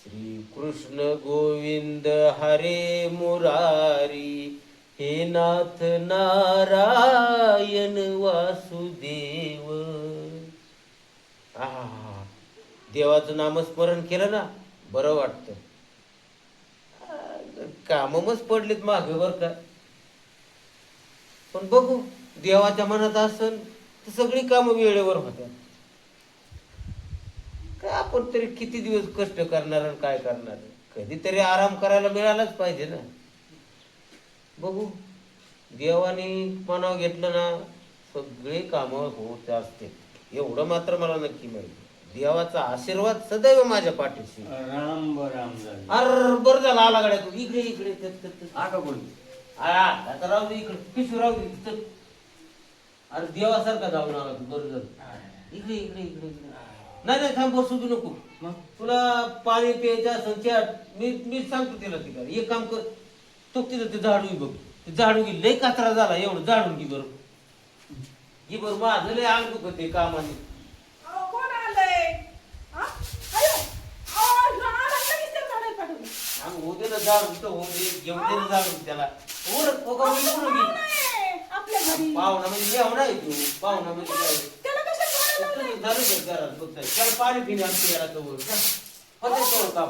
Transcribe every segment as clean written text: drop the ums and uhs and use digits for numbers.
श्री कृष्ण गोविंद हरे मुरारी हे नाथ नारायण वासुदेव. देवाचं नामस्मरण केलं ना बरं वाटतं. कामच पडलेत मागे बर का, पण बघू देवाच्या मनात असेल तर सगळी कामं वेळेवर होत्या. काय आपण तरी किती दिवस कष्ट करणार आणि काय करणार, कधीतरी आराम करायला मिळालाच पाहिजे ना. बघू देवाने मनावर घेतलं ना सगळे कामं होत असते, एवढं मात्र मला नक्की माहिती. देवाचा आशीर्वाद सदैव माझ्या पाठीशी. राम राम झाले. अरे बरं झालं आला गाड्या तू. इकडे इकडे आका बोल. आता राहू दे इकडे, पिशवी राहू दे चल. अरे देवासारखा जाऊन आला तू, बरं झालं. इकडे इकडे इकडे इकडे. नाही नाही थांब, बसू दे नको. मग तुला पाणी प्यायचं असं चॅट मी सांगतो तिला. तिला एक काम कर, तो तिथं ते झाडू बघ, ते झाडू घे. लय कचरा झाला, एवढं झाडून घे बरं. घे बरं, माझं लय अंग दुखत ते कामाने. होते ना झाडून तर होते, घेऊन दे ना झाडून त्याला. पाहुणा म्हणजे मेवणा आहे तू, पाहुणा म्हणजे काय झालं घरात बघ. त्याला पाणी पिणे आमच्या याला तर होते थोडं काम.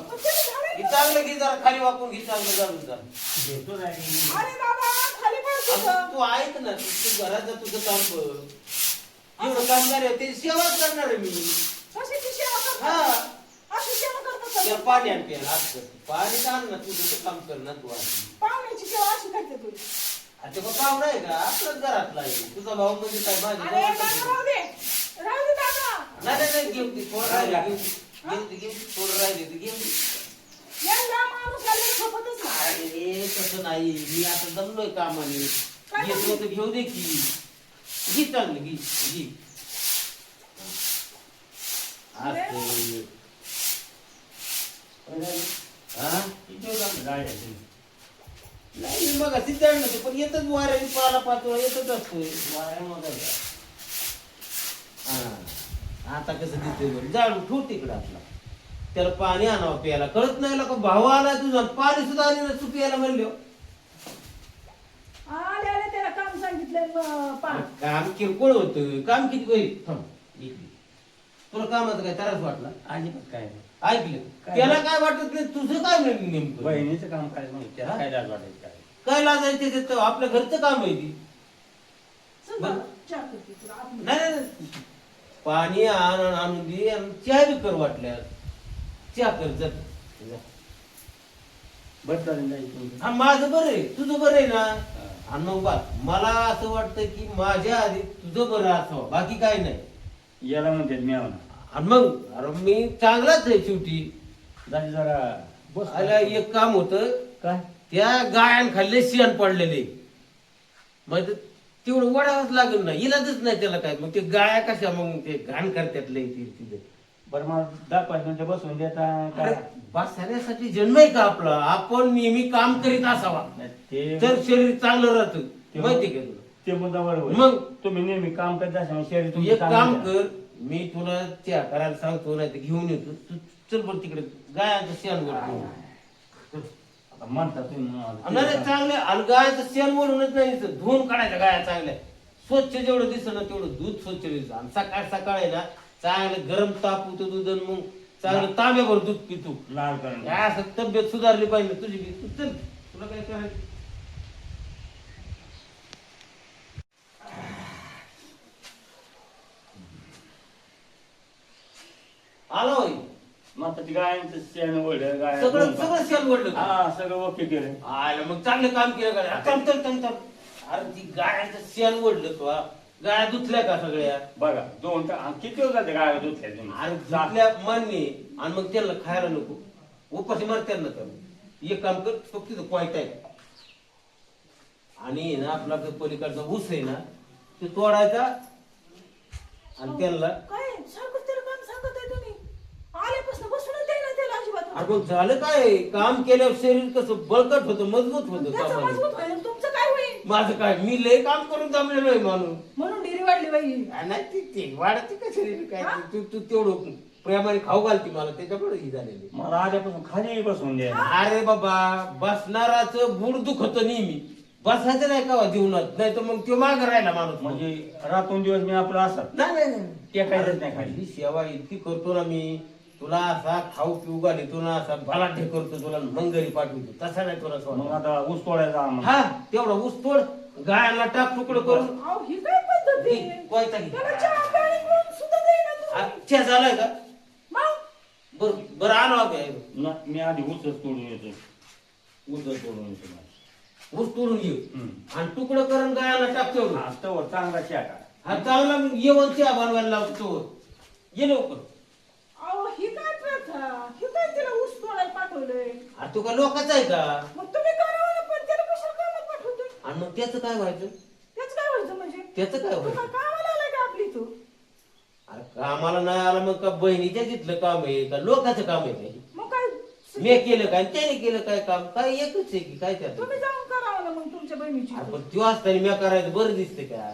हे चांगलं घे, जरा खाली वाकून घे, चांगलं झाडून जा. तू ऐक ना, तू घरात तुझं काम कर. एवढं काम करे ते सेवाच करणार आहे मी. हा त्याला पाणी आण प्यायला असं पाणी आण ना, तुझं काम कर ना तू. पाहुण्याची सेवा अशी करते तू. आता का पाहुणा आहे का आपल्याच घरातला आहे. तुझा भाऊ म्हणजे काय माझ्या राहू दे दादा. नाही नाही घेऊन दे, थोडं राहिले घेऊन थोडं राहिले तर घेऊन दे. अरे तसं नाही, मी आता दमलोय कामाने. घेतो तर घेऊ दे की. घे चांगलं घे घे. नाही मग अशी जाण नव्हती, पण येतच वाऱ्याने पाला पाचोळा येतच असतोय वाऱ्यामध्ये. हा आता कसं दिसतोय बरं, जाळून ठेव तिकडं आपला. त्याला पाणी आणावं प्यायला कळत नाही का, भाव आला तुझा पाणी सुद्धा आली ना तू प्यायला म्हणलो. त्याला काम सांगितलं काम किरकोळ होतं, काम किती होईल. तुला कामाचं काय त्रास वाटला अजिबात काय नाही. ऐकलं त्याला काय वाटत नाही, तुझं काय नेमकं. बहिणीचं काम काय नाही, त्याला काय लाज वाटायचं काय. काय लाजायचं ते आपल्या घरचं काम आहे ती. नाही नाही पाणी आणून दे आणि चहा बी कर वाटल्यास. चहा कर जर बरं चालेल. हा माझं बरं आहे, तुझं बरं आहे ना. आणि मग बा मला असं वाटतं की माझ्या आधी तुझं बरं असावं, बाकी काय नाही. याला म्हणते मी आणि मग अरे मी चांगलाच आहे शेवटी. जरा बस. आला एक काम होतं काय, त्या गायान खाल्ले शियान पडलेले, मग तेवढं वडावंच लागेल ना, इलाजच नाही त्याला काय. मग ते गाया कशा मग ते घाण करतात लय तिथे. बरं मला 10-5 मिनिटं बसून देता काय. बसण्यासाठी जन्म आहे का आपला, आपण नेहमी काम करीत असावा ते तर शरीर चांगलं राहतं. माहिती का तुला ते मुद्दा बरोबर. मग तुम्ही नेहमी काम करत असाल शरीर तू एक काम कर, मी तुला चहा करायला सांगतो, नाही तर घेऊन येतो. तू चल बरं तिकडे गायांचं शेण घेऊन. म्हणता तुम्ही नाही चांगलं, आणि गायचं शेण म्हणूनच नाही धुवून काढायचं गाया चांगल्या. स्वच्छ जेवढं दिसलं ना तेवढं दूध स्वच्छ दिसतं. आणि सकाळ सकाळ आहे ना चांगलं गरम ताप होतं दूध, आणि मग चांगलं तांब्याभर दूध पितो. लाल करून असं तब्येत सुधारली पाहिजे तुझी बी. तू चल, तुला काय करायचं. आलो होय. मग आता ती गायांचं शेण ओढलं गाय सगळं सगळं शेण ओढलं का? हा सगळं ओके केलं. आलं मग चांगलं काम केलं का. थांब. अरे ती गायांचं शेण ओढलं तू. गाया धुतल्या का सगळ्या. बघा 2 किती दिवस झाले गाय धुतल्या तुम्ही. अरे धुतल्या मान्य, आणि मग त्यांना खायला नको उपाशी मार त्यांना. तर एक काम कर, फक्त तिथं कोयता आहे आणि ना आपला पलीकडचा ऊस आहे ना ते तोडायचा आणि त्यांना. काय सारखं त्याला काम सांगत आहे तुम्ही. आल्यापासून बसूनच द्यायला त्याला अजिबात. अरे मग झालं काय, काम केल्यावर शरीर कसं बळकट होतं, मजबूत होतं. त्याचं मजबूत होईल, तुमचं काय होईल. माझं काय मी लय काम करून जमलेलो आहे माणूस म्हणून डिरी वाढली बाई. नाही ती वाढते कशी काय तू तू तेवढं प्रेमाने खाऊ घालती मला त्याच्याकडे ही झालेली. मला आल्यापासून खाली बसून द्या. अरे बाबा बसणाराच बुड दुखत नेहमी बसायचं नाही का जीवनात नाही तर मग तो माग राहिला माणूस म्हणजे रातून दिवस मी आपलं असत नाही टेकायचंच नाही खाली. ही सेवा इतकी करतो ना मी तुला असा खाऊ पिऊ घालितो ना असा भलाटे करतो तुला मंगरी पाठवतो तसा नाही तुला मग सोडणार. आता ऊस तोडायचा आम्हाला. हा तेवढा ऊस तोड गायला टाक तुकडं करून अहो, ही काय पद्धत आहे? कोयता घे. त्याला चहा पाणी करून सुद्धा देईना तुम्ही. अच्छा झालाय का मग बर बरं आलो आता मी आधी ऊसच तोडून येतो. ऊसच तोडून येतो माझं. ऊस तोडून घेऊ हम्म. आणि तुकडं करून गायला टाकतो हा, तवर चांगला चहा काढ. हा चांगला येऊन चहा बनवायला लावतो ये लवकर. अहो, ही काय प्रथा? ही काय तिला ऊस तोडायला पाठवलंय? अरे तू का लोकांचा आहे का मग तुम्ही करावं ना, पण त्याला कशाला कामाला पाठवतोय? आणि मग त्याचं काय व्हायचं त्याचं काय व्हायचं म्हणजे? त्याचं काय तू व्हायचं काय कामाला आलाय का आपली तू? अरे कामाला नाही आला मग का बहिणीच्या तिथलं काम आहे का लोकांचं काम आहे काही मग काय मी केलं काय त्याने केलं काय काम काय एकच आहे की काय त्यात तुम्ही जाऊन करावं ना मग तुमच्या बहिणीची अरे तू. पण तो असताना मी करायचं बरं दिसतं का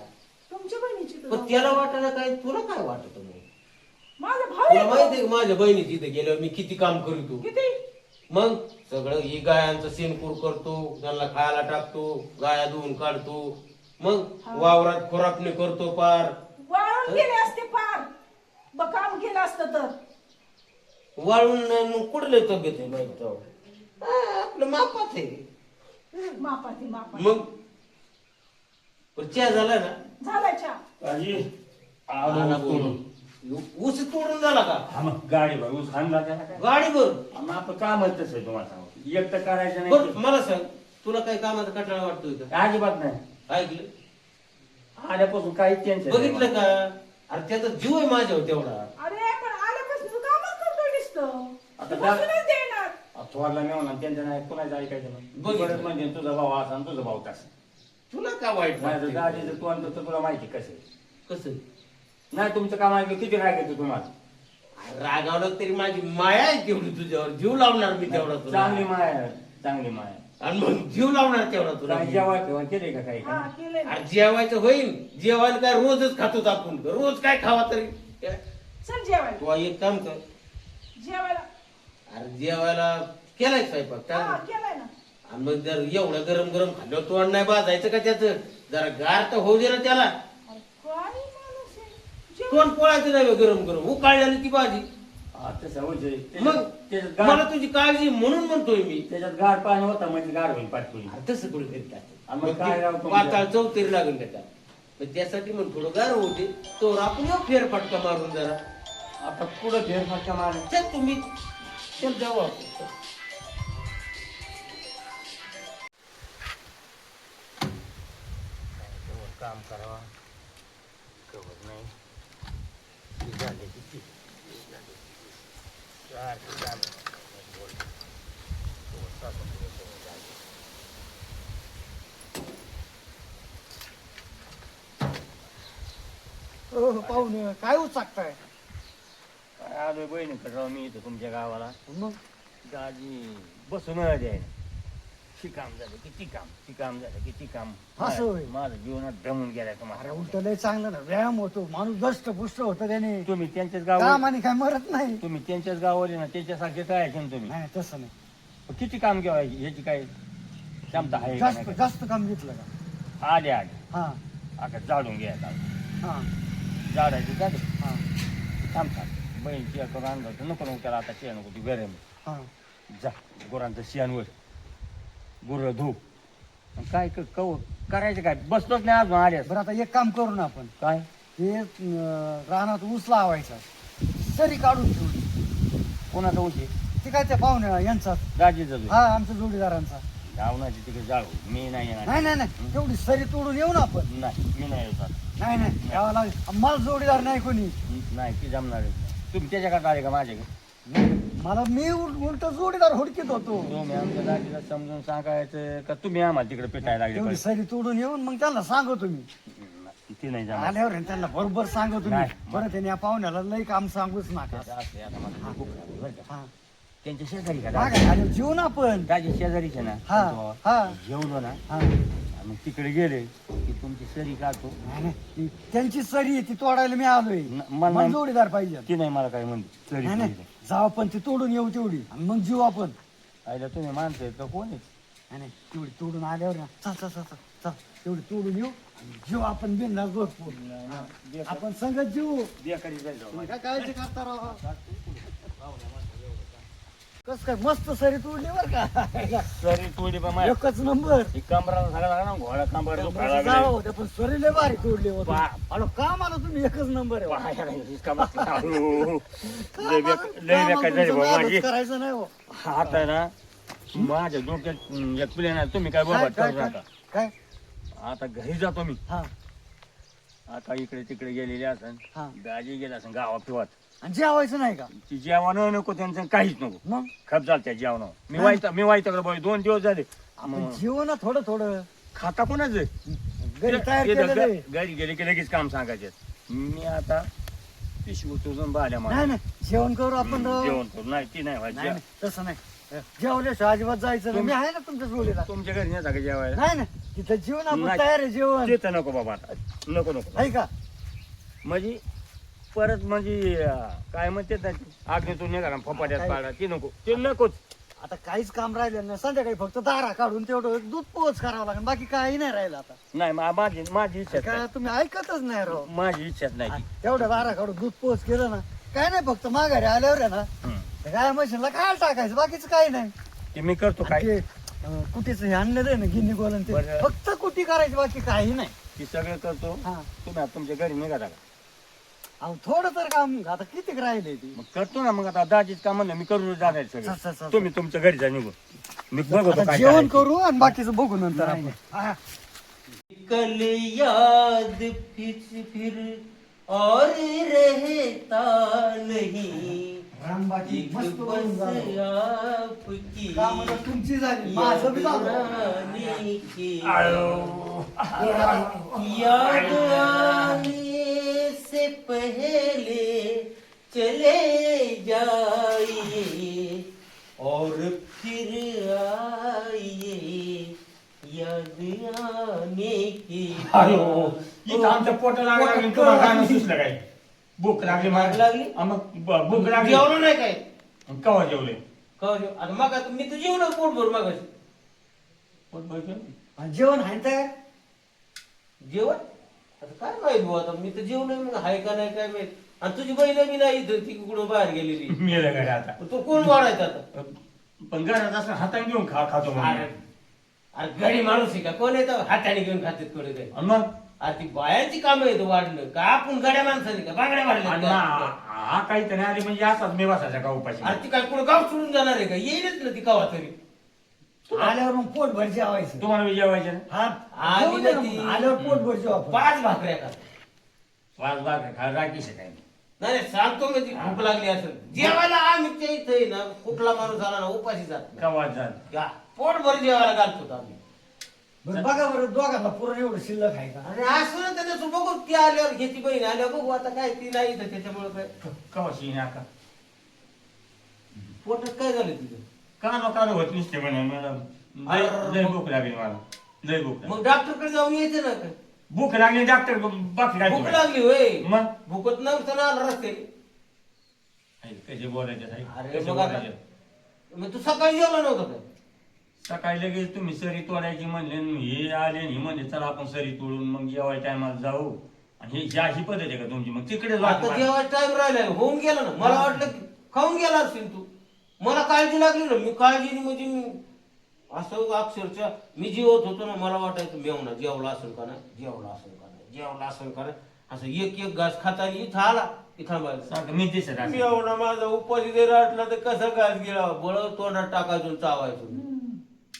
तुमच्या बहिणीची तू पण जाऊन. त्याला वाटायला काय तुला काय वाटत मग माझा भाऊ तुला आहे माहिती तो. आहे का माझ्या बहिणीची इथं गेल्यावर मी किती काम करीतो किती? मग सगळं ही गायांचं शेणकूर करतो त्यांना खायला टाकतो गाया धुवून काढतो मग वावरात खुरापणी करतो पार वाळून गेले असते पार काम केलं असतं तर. वाळून नाही मग कुठले तब्येत आहे माहिती तो आपलं मापात आहे मापाती मापा मग पण चहा झाला ना झालाय चहा. काळजी. आला आलो बोलून. तोडून. ऊस तोडून झाला का हा मग गाडी बघ ऊस हाणला त्याला काय. गाडी बर मग आपलं कामच तसं आहे तुम्हाला सांगतो. एक तर करायचं बर नाही. मला सांग तुला काही कामाचा कटाळा वाटतोय का अजिबात नाही. ऐकलं आल्यापासून काही टेन्शन बघितलं का अरे त्याचा जीव आहे माझ्यावर तेवढा अरे पण आल्यापासून तू कामच करतोय नुसतं. आता तू त्या- बसूनच देणार. थोरला मी म्हणा त्यांच्या नाही कुणाचं ऐकायचं बघितलं. नाही. परत म्हणजे तुझा भाऊ असा आणि तुझा भाऊ तसा. तुला का वाईट नाही तर वाटतंय? दाजीचं तू आणतो तर तुला माहिती कसं आहे. कसं नाही तुमचं काम ऐकलं किती राग येतो तुम्हाला. रागावलं तरी माझी माया आहे तेवढी तुझ्यावर जीव लावणार मी तेवढा तुला चांगली माया आहे, चांगली माया आहे. आणि मग जीव लावणार तेवढा तुला काय जेव्हा केव्हा केले का काही हा केलंय ना. अरे जेवायचं होईल जेवायला काय रोजच खातो आपण रोज काय खावा तरी चल जेवायला. तू एक काम कर जेवायला. अरे जेवायला केलाय स्वयंपाक हा काय केलाय ना. आणि मग जर एवढं गरम गरम खाल्लं तोंड नाही बाजायचं का त्याचं जरा गार तर होऊ दे ना त्याला अरे काय माणूस आहे. जेव- तोंड पोळायचं नाही गरम गरम उकाळल्याने ती भाजी हा, तसं होते. मग त्याच्यात मला गार तुझी काळजी म्हणून म्हणतोय मी त्याच्यात गार पाणी होता म्हणजे गार होईल पाठपुरी. अरे तसं कुठे करीत आणि मग काय राव तुमचं? पाताळ चौतरी लागेल का त्याला मग त्यासाठी मग थोडं गार होते तो आपण येऊ फेरफटका मारून जरा आता पुढं फेरफटका मार. चल तुम्ही चल जाऊ आपण काम करावा कवत नाही. पाहुणे काय उचाकताय काय आलोय बहिणीकडे राव मी इथं तुमच्या गावाला. मग दाजी बसून द्याय किती काम झालं किती काम किती काम झालं किती काम. असं होय. माझं जीवनात दमून गेलाय अरे तुम्हाला. उलट लय चांगलं ना व्यायाम होतो माणूस दष्ट पुष्ट होतं त्याने तुम्ही त्यांच्याच गावावर कामाने काय मरत नाही तुम्ही त्यांच्याच गावावर आहे ना त्यांच्यासारखे काय आहे तुम्ही. नाही तसं नाही पण किती काम घ्यावं याची काय क्षमता आहे का जास्त नाही? जास्त काम घेतलं का आले आले हा आता जाळून घ्यायचं हा झाडायचे झाले हा थांबतात बहीण चिया करून आणलं होतं नको नको त्याला आता चिया नको ती गरम आहे. हा जा गुरांचं शियांवर गुरं धूप काय करायचं काय बसतोच नाही अजून आल्यास. बरं आता एक काम करू ना आपण काय हे रानात ऊस लावायचा सरी काढून ठेवली कोणाचा उशी ते काय त्या पाहुण्या यांचा दाजीचं हा आमच्या जोडीदारांचा धावण्याची तिकडे जाळू मी नाही येणार. नाही नाही नाही तेवढी सरी तोडून येऊ ना आपण नाही मी नाही येतात. नाही नाही यावं लागेल मला जोडीदार नाही कोणी नाही ती जमणार आहे. तुम्ही त्याच्याकडे आले का माझ्याकडे. नाही, मला मी उलट जोडीदार हुडकीत होतो तुम्ही आमच्या दाजीला समजून सांगायचं का तुम्ही आम्हाला तिकडे पेटायला तेवढी लागले सरी तोडून येऊन मग त्यांना सांगू तुम्ही ती नाही जमणार. आल्यावर आहे ना त्यांना बरोबर सांगू तुम्ही नाही. बरं त्याने या पाहुण्याला लई काम सांगूच नका असं असं आहे आता मला खूप लागलं बरं का. हा त्यांच्या शेजारी का मागं आल्यावर जेवू ना आपण दाजी शेजारीचे ना हा हा जेवलो ना हा मग तिकडे गेले की तुमची सरी काढतो. नाही, नाही, त्यांची सरी आहे ती तोडायला मी आलोय. मला मला जोडीदार पाहिजे. ती नाही मला काय म्हणते सरी नाही नाही, तोडली. जाऊ आपण ती तोडून येऊ तेवढी आणि मग जीव आपण. आईला तुम्ही माणसं आहेत का कोण आहेत? नाही नाही, तेवढी तोडून आल्यावर ना चल चल चल चल चल तेवढी तोडून येऊ आणि जीव आपण बिनधास्त भरपूर आपण संगत जीव. बेकारी जाईल राव. तुम्ही काय काळजी करता राव. कस काय मस्त सरी तोडली बर का. सरी तोडली पण माझ्या एकच नंबर. ही कमराला सांगा लागला ना घोडा कांबार दुखायला जाळं लागले. होते पण सरी लय भारी तोडली होती. बा- अरे का मला तुम्ही एकच नंबर आहे. पायाला हिसका बसला. अहो. का लय मला- बेकार- का लय मला बेकार झाली तुमचं बाबा नादच माझी. करायचं नाही हो. आता ना माझ्या डोक्यात एक प्लेन आहे, तुम्ही काय काय बाबा काय करू नका. काय आता घरी जातो मी. हा आता इकडे तिकडे गेलेले असन हा. दाजी गेला असन गावा पिवात. आणि जेवायचं नाही का ती जेवण नको त्यांचं काहीच नको. मग खप चालत्या जेवण मी हा. वाईट बाई 2 दिवस झाले. आपण मग जेवण ना थोडं थोडं खाता कोणाच घरी तयार केलेलं आहे. घरी गेले की लगेच काम सांगायचे. मी आता पिशवी तुझून बाल्या नाही मला नाही जेवण करू आपण राव. जेवण करू. नाही ती नाही नाही व्हायची. नाही, तसं नाही जेवल्याशिवाय अजिबात जायचं नाही. मी आहे ना तुमच्या जोडीला. तुमच्या घरी नाही का जेवायला? नाही ना तिथं जेवण आपण नाही. तयार आहे जेवण ते तर नको बाबा आता. नको आहे का. म्हणजे परत म्हणजे काय म्हणते ना आग्नेतून निघाला फपाट्यात काय? पाडा ती नको ते नकोच. आता काहीच काम राहिलं नाही. संध्याकाळी फक्त दारा काढून तेवढं दूध पोच करावं लागेल. बाकी काही नाही राहिलं आता. नाही माझी इच्छा काय तुम्ही ऐकतच नाही राव. माझी इच्छाच नाही ती. तेवढ्या दारा काढून दूध पोच केलं ना काय नाही. फक्त माघारी आल्यावर आहे ना हम्म. त्या गाय मशीनला काय टाकायचं बाकीचं काही नाही. ते मी करतो काय ते कुटीच हे आणलेलं आहे ना गिन्नी गोलन ते बरं. फक्त कुटी करायची बाकी काही नाही. ती सगळं करतो. हा तुम्ही आता तुमच्या घरी निघाला का? अहो थोडं तर काम आता किती राहिले ती. मग करतो ना. मग आता दाजीच काम म्हणलं मी करून जाणार चल, चल, सगळं. चल. तुम्ही तुमच्या घरी जा निघून. मी बघतो आता काय जेवण करायचं. करू आणि बाकीचं बघू नंतर आपण. हा. कल याद फिर और रहता नहीं रामबाजी एक मस्त बोलून बस झालं. आपकी कामं तुमची झाली माझं बी झालं. याद की आयो. याद आने से पहले चले जाइए और फिर आइए याद आने की अयो इथं आमच्या पोटाला आग लागली. तुम्हाला काय नाही सुचलं काय? भूक लागली मला. आग लागली? हा, मग भूक लागली. जेवलो नाही काय केव्हा जेवले? आता मग आता मी तर जेवलो पोट भर मग पोट भरलं? आणि जेवण आहे ना तयार. जेवण आता काय माहित भाऊ आता मी तर जेवलो मग हाय का नाही काय माहित. आणि तुझी बहीण बी नाही इथं ती कुठं बाहेर गेलेली मेलं घरी आता. तो कोण वाढायचा आता पण घरात असं हाताने घेऊन खातो मग. अरे अरे गडी माणूस आहे का कोण येतं हाताने घेऊन खातात कोणी काही आणि मग अरे ती बायांची कामं येतं वाढणं का आपण गड्या माणसाने का बांगड्या आणि वाढल्या हा काहीतरी आली म्हणजे असाच मी बसायचा का उपाशी. अरे ती काय कुठं गाव सोडून जाणार आहे का येईलच ना ती कवा तरी आल्यावर मग पोट भर जेवायचं. तुम्हाला बी जेवायचं ना? हा आली जेवू दे ना ना ती. मग. आल्यावर पोट भर जेवू आपण. 5 भाकऱ्या का वाज बाग खा राखीच काय नाही. नाही नाही, सांगतो मी ती भूक लागली असेल जेवायला आम्ही इथे आहे ना कुठला माणूस आला ना उपाशी जात नाही. का वाज झालं? का पोटभर जेवायला घालतो आम्ही बरं बघा बरं दोघांना पुरण एवढं शिल्लक आहे का. आणि असं ना त्याच्या बघू ती आल्यावर घेती बहीण आल्यावर बघू आता काय ती नाही तर त्याच्यामुळे काय कवा शिन का पोटात काय झालं तिथं कानो होत नसते म्हणे मला. लय भूक लागली मला. लय भूक लागली. मग डॉक्टरकडे जाऊन यायचं ना काय भूक लागली डॉक्टर बाकी काय भूक लागली होय मग भूकत नव्हतं ना आला रस्ते कसे बोलायचे साहेब? अरे कसे मग आता बोलायचे? मग तू सकाळी जेवला नव्हतं काय सकाळी लगेच तुम्ही सरी तोडायची म्हणले आणि हे आले आणि हे म्हणले चला आपण सरी तोडून मग जेवाय टायमाला जाऊ. आणि ही अशी पद्धत आहे का तुमची? मग तिकडेच आता जेवायचा टाइम राहिला होऊन गेला ना मला वाटलं की खाऊन गेला असेल तू मला काळजी लागली ना मी काळजी म्हणजे मी असं अक्षरशः मी जेवत होतो ना मला वाटायचं मेवना जेवला असेल का नाही जेवला असेल का नाही जेवला असेल का नाही असं एक घास खाता इथं आला की थांबायचं सारखं मी दिसत असेल. मेवना माझा उपाशी जर आटला तर कसा घास गेला बळ तोंडात टाकायचो चावायचो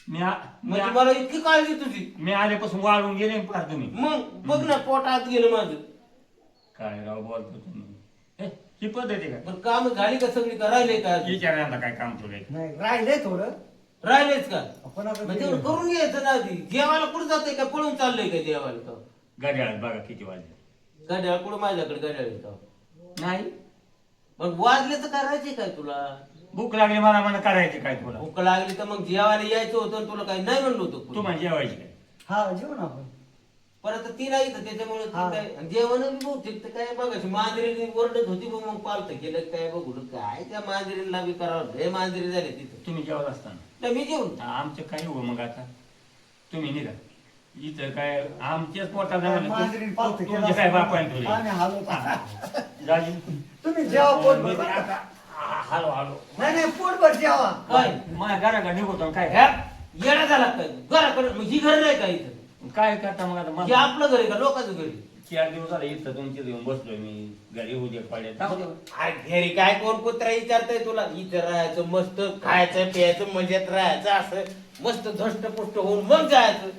म्हणजे मला इतकी काळजी तुझी मी आल्यापासून वाळून गेले ना फार तुम्ही. मग बघ ना पोटात गेलं माझं काय राव बोलतो तुम्ही. हे, ही पद्धत आहे का? पण काम झाली का सगळी का राहिले का विचारायला काय काम तुला? नाही राहिले थोडं. राहिलेच का आपण आता म्हणजे ते- करून घ्यायचं ना आधी जेवायला कुठं जाते का पळून चाललंय का जेवायला तर गाड्याळात बघा किती वाजले. गाड्या कुठं माझ्याकडे गाड्या येतं नाही मग वाजले तर करायचे काय तुला भूक लागली मला करायचे काय तुला? भूक लागली तर मग जेवायला यायचं होतं आणि तुला काही नाही म्हणलं होतं कोणी. तुम्हाला जेवायची काय? हा जेवण आपण परत ती नाही तर त्याच्यामुळे ती हा. काय आणि जेवण बहुतेक तर काय बघायची मांजरी ओरडत होती मग पालतं केलं काय बघून काय त्या मांजरीला बी करावं लय मांजरी झाली तिथं तुम्ही जेवत असताना तर मी जेवण आमचं काय हो मग आता तुम्ही निघा इथं काय आमच्याच पोटात मांजरीने पालतं केलं तुमचे काय बाप आहे असतं. थोडी आम्ही हालो राजू तुम्ही जेवा पोटभर मी बरं का? आता हॅलो हॅलो नाही नाही पोटभर जेवा काय माझ्या घराकडे निघतो काय ह्या येणं झाला काय घराकडे मग ही घर नाही का इथं काय करता मग आता हे मला आपलं घर आहे का लोकांचं घर आहे? 4 दिवस झाले इथं तुमच्या येऊन बसलोय मी घरी उद्या पाड्या जाऊ दे. अरे घरी काय कोण कुत्रा विचारतंय तुला इथं राहायचं मस्त खायचं प्यायचं मजेत राहायचं असं मस्त धष्टपुष्ट होऊन मग जायचं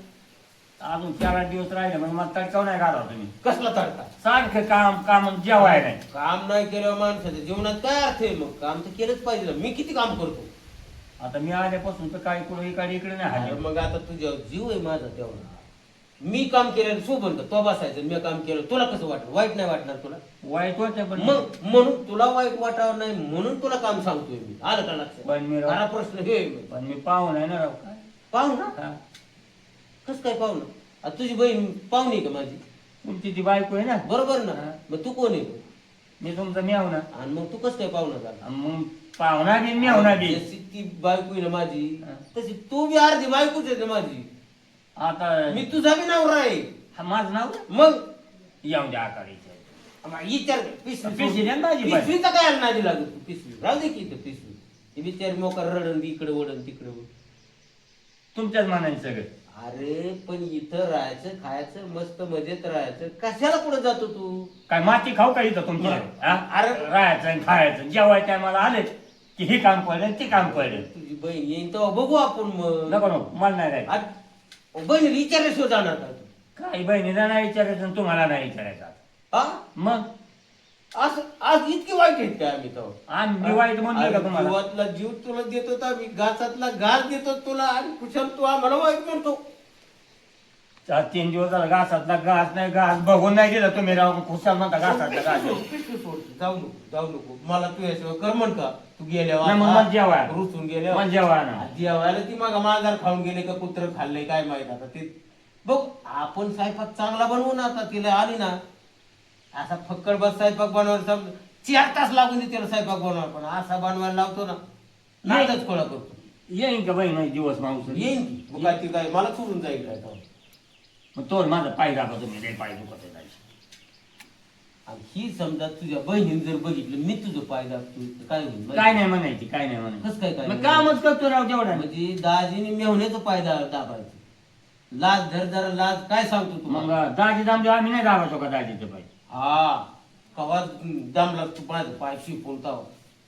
अजून 4-8 दिवस राहिले मग मला तडकाव नाही घाला तुम्ही कसला तडका सारखं काम काम जेवाय नाही काम नाही केलं माणसाच्या जीवनात काय अर्थ आहे मग काम तर केलंच पाहिजे ना. मी किती काम करतो आता मी आल्यापासून तर काही कुठे इकडे नाही अरे हाले मग आता तुझ्या जीव आहे माझा तेवढा मी काम केलं सोबत तो बसायचं मी काम केलं तुला कसं वाटलं वाईट नाही वाटणार तुला वाईट वाटतं पण मग म्हणून तुला वाईट वाटावं नाही म्हणून तुला काम सांगतोय मी आलं का लक्षात पण मी खरा प्रश्न हे आहे. पण मी पाहून आहे ना राव काय पाहू ना हा. कस काय पाहू ना आता तुझी बहीण पाहुणी का माझी तुमची ती बायको आहे ना बरोबर ना हा. मग तू कोण आहे मी तुमचा मेव ना आणि मग तू कस काय पाहुणा झाला मग पाहुणा बी मेवना बी जशी ती बायको आहे ना माझी हा. तशी तू बी अर्धी बायकोच आहे ना माझी आता मी तुझा बी नवरा आहे हा माझं नाव मग येऊन द्या आकारीचे विचार पिशवी द्या ना माझी बाई. पिशवीचा काय नादी लागत तू पिशवी राहू दे की इथं पिशवी ती बिचारी मोकार रडण इकडे वडण तिकडे वडण. तुमच्याच मनाने सगळं अरे पण इथं राहायचं खायचं मस्त मजेत राहायचं कशाला पुढे जातो तू काय माती खाऊ का इथं तुमच्या अरे राहायचं आणि खायचं जेवाय टायमाला आले की हे काम पडलं ते काम पडलं तुझी बहीण येईन तेव्हा बघू आपण मग नको नको मला नाही राहायचं बहीण विचारल्याशिवाय जाणार का तू काही बहिणीला नाही विचारायचं आणि तुम्हाला नाही विचारायचं हा मग असं आज इतकी वाईट आहेत काय आम्ही तेव्हा आम्ही वाईट म्हणलं का तुम्हाला जीवातला जीव तुला देत होता मी घासातला घास देतो तुला आणि कुशल तू आम्हाला वाईट म्हणतो 3 दिवस झाला घासातला घास नाही घास बघून नाही दिलं तुम्ही राव खुशाल म्हणता घासातला घास पिशवी सोड जाऊ नको जाऊ नको मला तू याशिवाय कर म्हण का तू गेल्यावर नाही, मग मला जेवाय. रुसून गेल्यावर मग जेवाय ना. जेवायला ती मग मांजर खाऊन गेले का कुत्र खाल्ले काय माहित आता ते बघ आपण स्वयंपाक चांगला बनवू ना आता तिला आली ना असा फक्कड बस स्वयंपाक बनवायला 4 तास लागून दे तिला स्वयंपाक बनवायला पण असा बनवायला लावतो ना नादच खोळा करतो येईन का बहीण दिवस माणूस येईन की मग काय ती काय मला सोडून जाईल काय तेव्हा. मग तो माझा पाय दाखवा तुम्ही लय पाय दुखत आहे जायचं. आणि ही समजा तुझ्या बहिणीने जर बघितलं मी तुझं पाय दाबतो तर काय होईल काय नाही म्हणायची काय नाही कसं काय म्हणायची काय मग कामच करतो राव तेवढा म्हणजे दाजीने मेवण्याचं पाय दाबायचं लाज धर जरा लाज काय सांगतो मग तुम्हाला दाजी दामदेव आम्ही नाही दाबायचो का दाजीचे पाय हा कवा दमला तू माझं पाय शिकून तर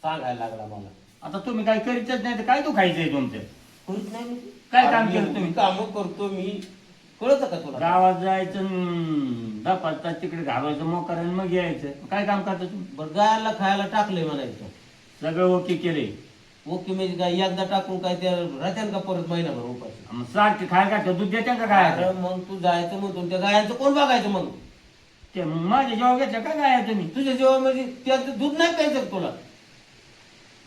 सांगायला लागला मला आता तुम्ही काय करीतच नाही तर काय दुखायचंय तुमचं करीत नाही म्हणजे? काय काम अरे केलं तुम्ही? काम करतो मी कळत का तुला गावात जायचं 10-5 तास तिकडे घालवायचं मोकार आणि मग यायचं काय काम करता तुम्ही बरं गायला खायला टाकलंय म्हणायचं सगळं ओके केले ओके म्हणजे काय एकदा टाकून काय त्या राहत्यान का परत महिनाभर उपाशी मग सारखे खायला का दूध देते का काय अरे मग तू जायचं म्हणतो त्या गायांचं कोण बघायचं मग ते माझ्या जेव्हा घेतलं का काय तुम्ही तुझ्या जेव्हा म्हणजे त्याचं दूध नाही प्यायचं तुला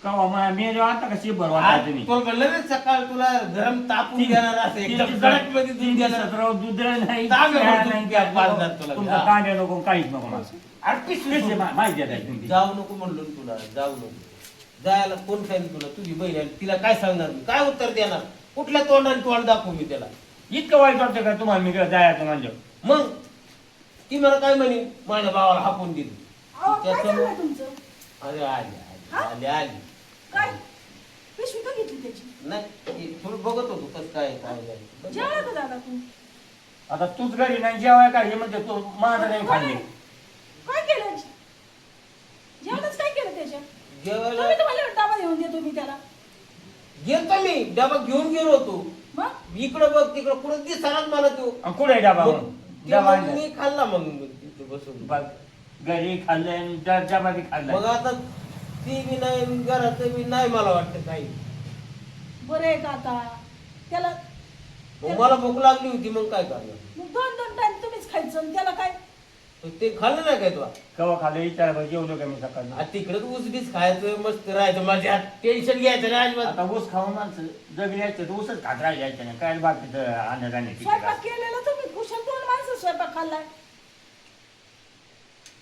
कवा मी जेव्हा आता कशी बरवा तुम्ही तुला म्हणलं ना सकाळ तुला गरम तापून देणार असं एकदम कडक मध्ये दूध देणार दूध नाही तांब्यावर दूध प्या, पाजणार तुला. तुमचा तांब्या नको काहीच नको मला अरे पिशवी माहिती आहे तुमची जाऊ नको म्हणलो ना तुला जाऊ नको जायला कोण सांगितलं तुला तुझी बहीण आहे, तिला काय सांगणार मी काय उत्तर देणार कुठल्या तोंडाने तोंड दाखवू मी त्याला इतकं वाईट वाटतं का तुम्हाला मी जायचं म्हणजे मग ती मला काय म्हणे माझ्या भावाला हाकून दिली अहो, काय त्याच्यामुळे चाललंय तुमचं अरे आली आली काय पिशवी का घेतली त्याची नाही ती थोडं बघत होतो कसं काय काय झालं. जेवला का दादा तू आता तूच घरी नाही जेवाय काय हे म्हणजे तू माझं नाही खाल्ले काय केलं जेवणच काय केलं त्याच्यात जेवायला तुम्ही तुम्हाला डबा घेऊन देतो मी त्याला गेलतो मी डबा घेऊन गेलो होतो मग इकडं बघ तिकडं कुठं दिसणार मला तो आणि कुठे डबा मग मग? ते डबा मग आणला. मी खाल्ला मग तिथे बसून बघ, घरी खाल्लंय आणि डबा बी मग खाल्लाय आता ती बी नाही घरात बी नाही मला वाटतं काही बरं आहे का आता त्याला मग मला भूक लागली होती मग काय करणार मग 2-2 टाइम तुम्हीच खायचं आणि त्याला काय ते खाल्लं नाही काय तुला कवा खाली विचार जेवलो का मी सकाळी तिकडच ऊसबीस खायचं मस्त राहायचं माझ्या टेन्शन घ्यायचं नाही अजिबात. आता ऊस खाऊन माणसं जगली यायचं तर ऊसच खात राहायचं नाही काय बाकीचं अन्नधान्य स्वयंपाक केलेला तुम्ही कुशल 2 माणसं स्वयंपाक खाल्लाय.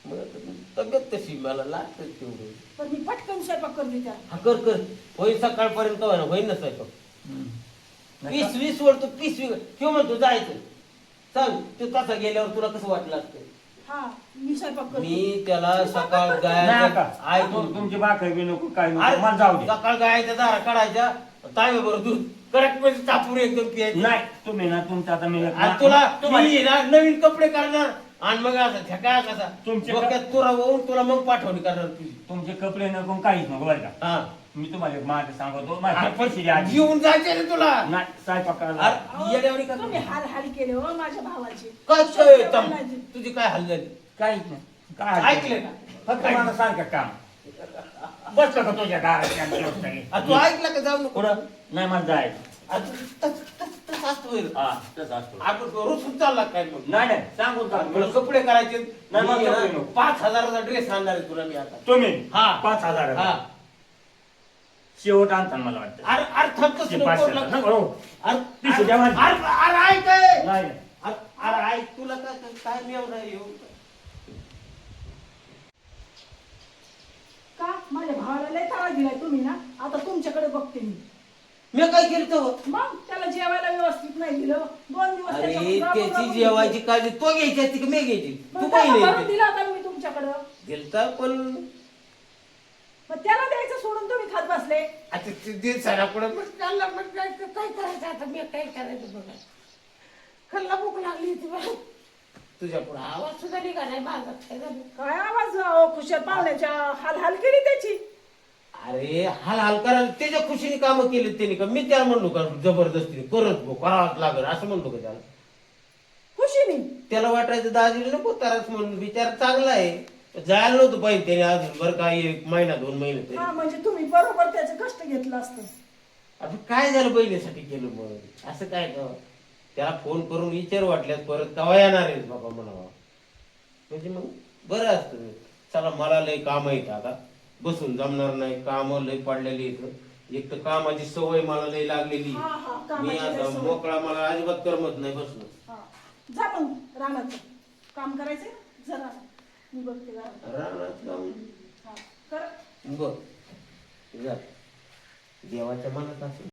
मग तब्येत तशी मला लागतं तेवढं. पण मी पटकन स्वयंपाक करते त्या. हा कर होईल सकाळपर्यंत होय ना होईल ना स्वयंपाक. 20 वर तू 20 किंवा म्हणतो जायचं सांग तू तसा गेल्यावर तुला कसं वाटलं असतं. हा मी स्वयंपाक करते. मी त्याला सकाळ नाही गायचा का तुमची भाकर बी नको काय नको मला जाऊ दे सकाळ गायच्या दारा काढायच्या तांब्या बरोबर दूध कडक मध्ये तापून एकदम पियायचं. नाही तुम्ही ना तुमचं आता मी आणि तुला मी ना नवीन कपडे करणार आणि मग असं ठेका कसा तुमचे डोक्यात तुरा होऊन तुला मग पाठवणी करणार तुझी. तुमचे कपडे नको काहीच नको बरं का हा मी तुम्हाला एक माझं सांगतो माझे पैसे द्या आधी. घेऊन जायचे रे तुला. नाही स्वयंपाकाला अरे येड्यावानी का तुम्ही हाल केले हो माझ्या भावाची. काय तुझी काय हाल झाली काहीच नाही काय ऐकलं का? फक्त मला सारखं काम बसलं का तुझ्या दारात तू ऐकलं का जाऊ नको पुढं नाही मला जायचं तसं असतं होईल. हा तसं असतो आपण रोजून चालला काय मग नाही नाही सांगून मला सांग कपडे करायचे नाही, मला मी कपडे ना नको. 5,000चा ड्रेस आणणार आहे तुला मी आता. तुम्ही हा. 5,000 हा शेवट आणता मला वाटतं अरे अरे थांब तसं ते नको 500 करू. ना, बरोबर. अरे पिशवी द्या माझी. अरे ऐक आहे. नाही नाही. अरे ऐक तुला काय मी एवढा येऊ का माझ्या भावाला लय ताळा दिलाय तुम्ही ना. आता तुमच्याकडे बघते मी. काय केलं तर मग त्याला जेवायला व्यवस्थित नाही दिलं. 2 दिवस अरे त्याच्यावर राबून त्याची राबून जेवायची काळजी तो घ्यायची असती की मी घ्यायची मग तू त्याला भरून काही दिला होता मी तुमच्याकडं. गेलता पण मग त्याला द्यायचं सोडून तुम्ही खात बसले. आता ते सणापुढे काय करायचं आता मी काय करायचं बघा खाल्ला भूक लागली होती बघ तुझ्या पुढे आवाज सुद्धा निघा नाही माझा काय झालं काय आवाज खुशाल पाहुण्याच्या हाल केली त्याची. अरे हाल करायला त्याच्या खुशीने कामं केली त्यांनी का मी त्याला म्हणलो का जबरदस्तीने करत गो करावंच लागेल असं म्हणतो का त्याला. खुशीने त्याला वाटायचं दाजीला नको तरच म्हणून विचार चांगला आहे जायला नव्हतं पाहिजे त्याने अजून बरं का 1 महिना 2 महिने तरी. हा म्हणजे तुम्ही बरोबर त्याचं कष्ट घेतलं असतं. आता काय झालं बहिणीसाठी केलं मग असं काय का त्याला फोन करून विचार वाटल्यास परत केव्हा येणार आहेस बाबा म्हणावा म्हणजे मग बरं असतं. चला मला लय काम येतं आता बसून जमणार नाही काम लय पडलेली इथं एक तर कामाची सवय मला लय लागलेली हा, हा, कामाची मी लय आता सवय. मोकळा मला अजिबात करमत नाही बसणं. हा. जा मग रानात काम करायचंय जरा मी बघते घरात. रानात जाऊन हा कर. बघ जा देवाच्या मनात असेल